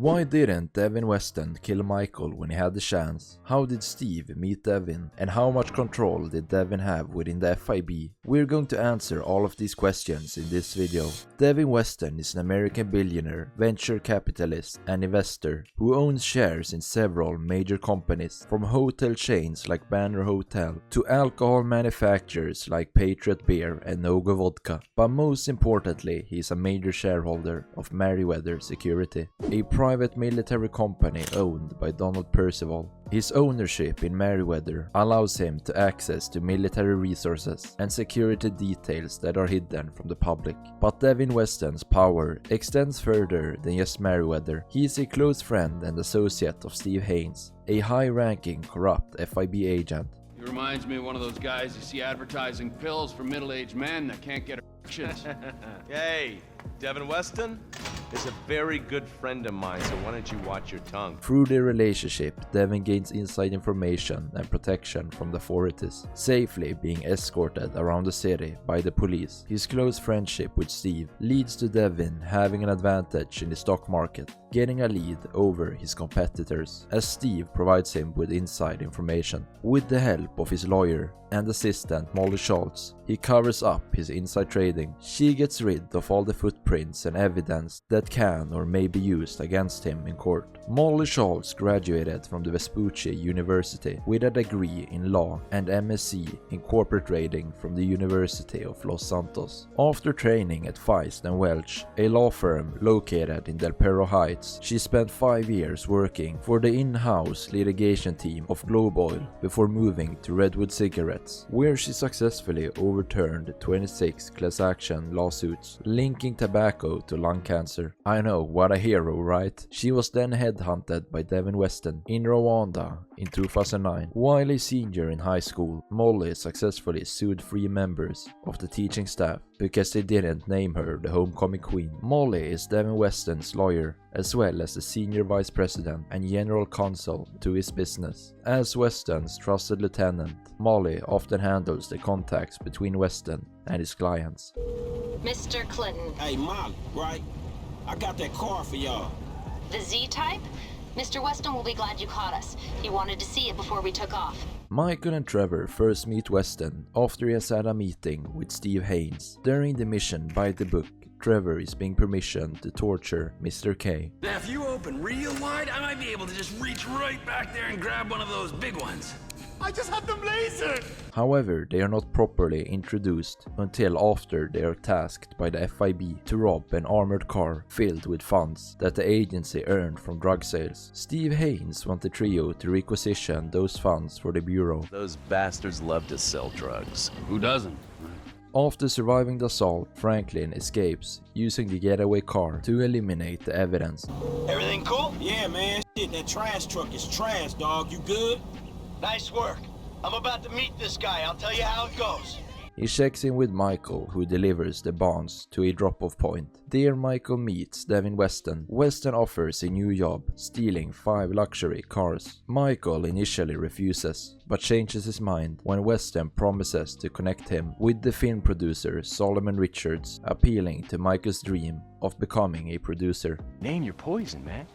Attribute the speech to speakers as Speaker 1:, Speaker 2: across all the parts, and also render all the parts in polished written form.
Speaker 1: Why didn't Devin Weston kill Michael when he had the chance? How did Steve meet Devin? And how much control did Devin have within the FIB? We're going to answer all of these questions in this video. Devin Weston is an American billionaire, venture capitalist and investor who owns shares in several major companies, from hotel chains like Banner Hotel to alcohol manufacturers like Patriot Beer and Nogo Vodka. But most importantly, he is a major shareholder of Merryweather Security, a private military company owned by Donald Percival. His ownership in Merryweather allows him to access to military resources and security details that are hidden from the public. But Devin Weston's power extends further than just Merryweather. He is a close friend and associate of Steve Haynes, a high-ranking corrupt FIB agent.
Speaker 2: He reminds me of one of those guys you see advertising pills for middle-aged men that can't get erections.
Speaker 3: Hey, Devin Weston is a very good friend of mine, so why don't you watch your tongue?
Speaker 1: Through their relationship, Devin gains inside information and protection from the authorities, safely being escorted around the city by the police. His close friendship with Steve leads to Devin having an advantage in the stock market, getting a lead over his competitors, as Steve provides him with inside information. With the help of his lawyer and assistant Molly Schultz, he covers up his inside trading. She gets rid of all the footprints and evidence that can or may be used against him in court. Molly Schultz graduated from the Vespucci University with a degree in law and MSc in corporate trading from the University of Los Santos. After training at Feist and Welch, a law firm located in Del Perro Heights, she spent 5 years working for the in-house litigation team of Globe Oil before moving to Redwood Cigarettes, where she successfully overturned 26 class action lawsuits linking tobacco to lung cancer. I know, what a hero, right? She was then headhunted by Devin Weston in Rwanda in 2009. While a senior in high school, Molly successfully sued 3 members of the teaching staff because they didn't name her the homecoming queen. Molly is Devin Weston's lawyer, as well as the senior vice president and general counsel to his business. As Weston's trusted lieutenant, Molly often handles the contacts between Weston and his clients.
Speaker 4: Mr. Clinton.
Speaker 5: Hey, Mom, right? I got that car for y'all.
Speaker 4: The Z-type? Mr. Weston will be glad you caught us. He wanted to see it before we took off.
Speaker 1: Michael and Trevor first meet Weston after he has had a meeting with Steve Haynes. During the mission by the book, Trevor is being permission to torture Mr. K.
Speaker 6: Now if you open real wide, I might be able to just reach right back there and grab one of those big ones. I just have them lasered!
Speaker 1: However, they are not properly introduced until after they are tasked by the FIB to rob an armored car filled with funds that the agency earned from drug sales. Steve Haynes wants the trio to requisition those funds for the bureau.
Speaker 3: Those bastards love to sell drugs.
Speaker 2: Who doesn't?
Speaker 1: After surviving the assault, Franklin escapes using the getaway car to eliminate the evidence.
Speaker 5: Everything cool? Yeah, man. Shit, that trash truck is trash, dog. You good?
Speaker 7: Nice work. I'm about to meet this guy. I'll tell you how it goes.
Speaker 1: He checks in with Michael, who delivers the bonds to a drop-off point. There Michael meets Devin Weston. Weston offers a new job, stealing 5 luxury cars. Michael initially refuses, but changes his mind when Weston promises to connect him with the film producer Solomon Richards, appealing to Michael's dream of becoming a producer.
Speaker 8: Name your poison, man.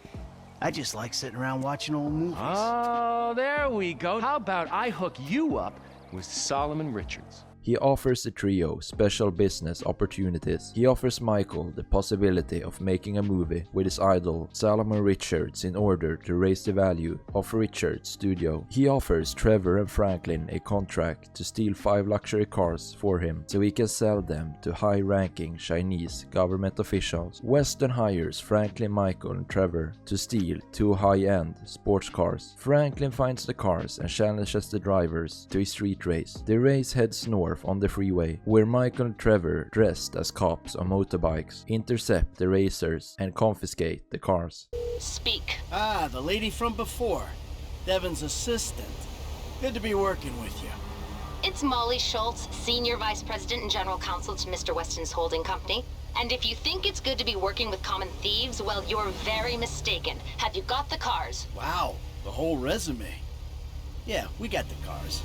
Speaker 8: I just like sitting around watching old movies.
Speaker 6: Oh, there we go. How about I hook you up with Solomon Richards?
Speaker 1: He offers the trio special business opportunities. He offers Michael the possibility of making a movie with his idol Solomon Richards in order to raise the value of Richards' studio. He offers Trevor and Franklin a contract to steal 5 luxury cars for him so he can sell them to high-ranking Chinese government officials. Weston hires Franklin, Michael and Trevor to steal 2 high-end sports cars. Franklin finds the cars and challenges the drivers to a street race. The race heads north on the freeway, where Michael and Trevor, dressed as cops on motorbikes, intercept the racers and confiscate the cars.
Speaker 4: Speak.
Speaker 8: Ah, the lady from before. Devin's assistant. Good to be working with you.
Speaker 4: It's Molly Schultz, Senior Vice President and General Counsel to Mr. Weston's holding company. And if you think it's good to be working with common thieves, well, you're very mistaken. Have you got the cars?
Speaker 8: Wow, the whole resume. Yeah, we got the cars.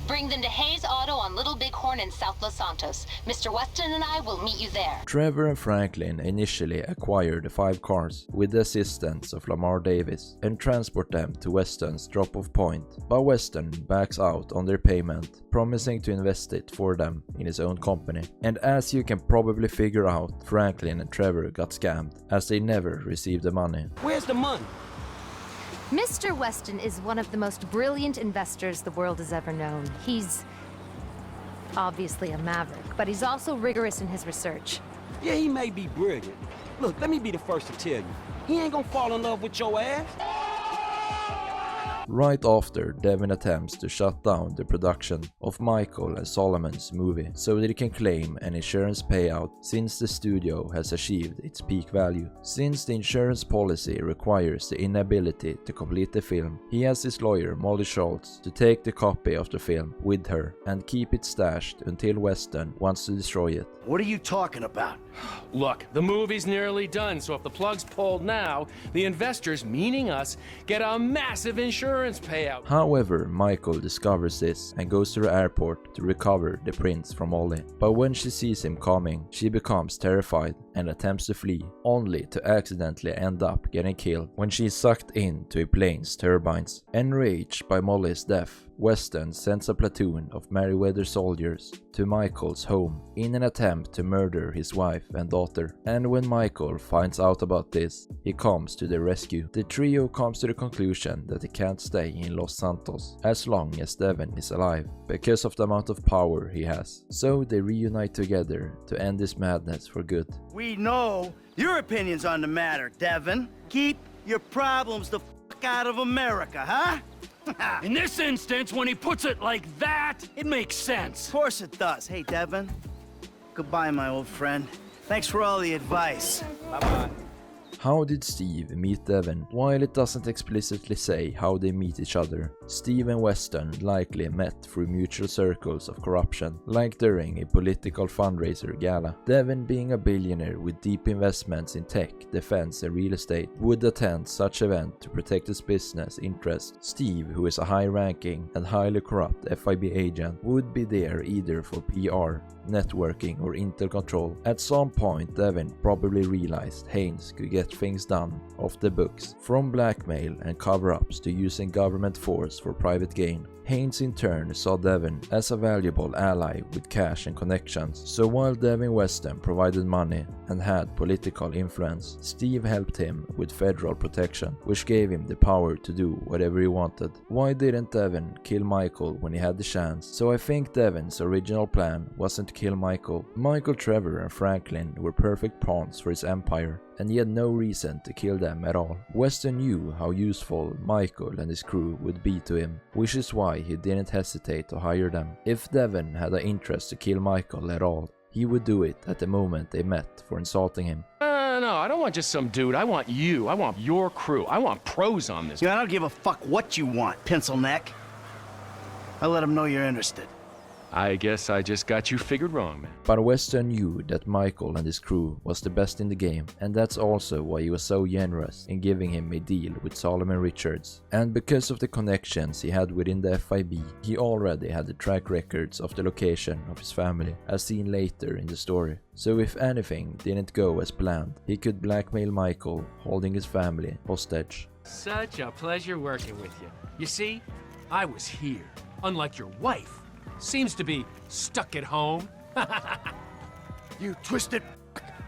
Speaker 4: Bring them to Hayes Auto on Little Bighorn in South Los Santos. Mr. Weston and I will meet you there.
Speaker 1: Trevor and Franklin initially acquire the 5 cars with the assistance of Lamar Davis and transport them to Weston's drop-off point, but Weston backs out on their payment, promising to invest it for them in his own company. And as you can probably figure out, Franklin and Trevor got scammed, as they never received the money.
Speaker 5: Where's the money?
Speaker 9: Mr. Weston is one of the most brilliant investors the world has ever known. He's obviously a maverick, but he's also rigorous in his research.
Speaker 5: Yeah, he may be brilliant. Look, let me be the first to tell you. He ain't gonna fall in love with your ass.
Speaker 1: Right after Devin attempts to shut down the production of Michael and Solomon's movie so that he can claim an insurance payout since the studio has achieved its peak value. Since the insurance policy requires the inability to complete the film, he has his lawyer Molly Schultz to take the copy of the film with her and keep it stashed until Weston wants to destroy it.
Speaker 8: What are you talking about?
Speaker 6: Look, the movie's nearly done, so if the plug's pulled now, the investors, meaning us, get a massive insurance payout.
Speaker 1: However, Michael discovers this and goes to the airport to recover the prints from Molly. But when she sees him coming, she becomes terrified and attempts to flee, only to accidentally end up getting killed when she is sucked into a plane's turbines. Enraged by Molly's death, Weston sends a platoon of Merryweather soldiers to Michael's home in an attempt to murder his wife and daughter. And when Michael finds out about this, he comes to their rescue. The trio comes to the conclusion that they can't stay in Los Santos as long as Devin is alive, because of the amount of power he has. So they reunite together to end this madness for good.
Speaker 8: We know your opinions on the matter, Devin. Keep your problems the fuck out of America, huh?
Speaker 6: In this instance, when he puts it like that, it makes sense.
Speaker 8: Of course it does. Hey, Devin. Goodbye, my old friend. Thanks for all the advice.
Speaker 5: Bye-bye.
Speaker 1: How did Steve meet Devin? While it doesn't explicitly say how they meet each other, Steve and Weston likely met through mutual circles of corruption, like during a political fundraiser gala. Devin, being a billionaire with deep investments in tech, defense and real estate, would attend such event to protect his business interests. Steve, who is a high-ranking and highly corrupt FIB agent, would be there either for PR, networking or intel control. At some point, Devin probably realized Haynes could get things done off the books, from blackmail and cover-ups to using government force for private gain. Haynes in turn saw Devin as a valuable ally with cash and connections, so while Devin Weston provided money and had political influence, Steve helped him with federal protection, which gave him the power to do whatever he wanted. Why didn't Devin kill Michael when he had the chance? So I think Devin's original plan wasn't to kill Michael. Michael, Trevor and Franklin were perfect pawns for his empire, and he had no reason to kill them at all. Weston knew how useful Michael and his crew would be to him, which is why he didn't hesitate to hire them. If Devin had an interest to kill Michael at all, he would do it at the moment they met for insulting him.
Speaker 6: No, I don't want just some dude. I want you. I want your crew. I want pros on this.
Speaker 8: Yeah, I don't give a fuck what you want, pencil neck. I'll let them know you're interested.
Speaker 6: I guess I just got you figured wrong, man.
Speaker 1: But Weston knew that Michael and his crew was the best in the game, and that's also why he was so generous in giving him a deal with Solomon Richards. And because of the connections he had within the FIB, he already had the track records of the location of his family, as seen later in the story. So if anything didn't go as planned, he could blackmail Michael, holding his family hostage.
Speaker 6: Such a pleasure working with you. You see, I was here, unlike your wife. Seems to be stuck at home.
Speaker 8: You twisted.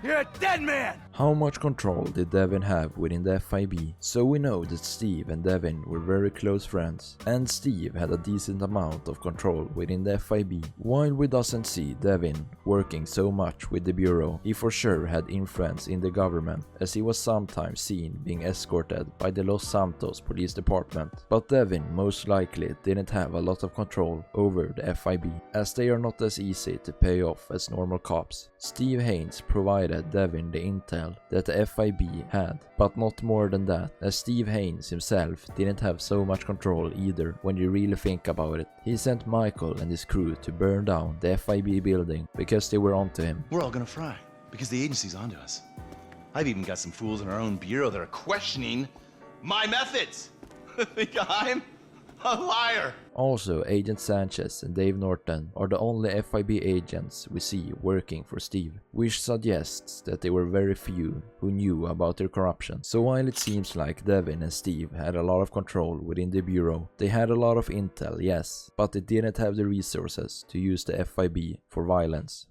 Speaker 8: You're a dead man!
Speaker 1: How much control did Devin have within the FIB? So we know that Steve and Devin were very close friends, and Steve had a decent amount of control within the FIB. While we doesn't see Devin working so much with the Bureau, he for sure had influence in the government, as he was sometimes seen being escorted by the Los Santos Police Department. But Devin most likely didn't have a lot of control over the FIB, as they are not as easy to pay off as normal cops. Steve Haynes provided Devin the intel that the FIB had, but not more than that, as Steve Haynes himself didn't have so much control either when you really think about it. He sent Michael and his crew to burn down the FIB building because they were onto him.
Speaker 10: We're all gonna fry, because the agency's onto us. I've even got some fools in our own bureau that are questioning my methods. Think I'm
Speaker 3: A liar!
Speaker 1: Also, Agent Sanchez and Dave Norton are the only FIB agents we see working for Steve, which suggests that there were very few who knew about their corruption. So while it seems like Devin and Steve had a lot of control within the bureau, they had a lot of intel, yes, but they didn't have the resources to use the FIB for violence.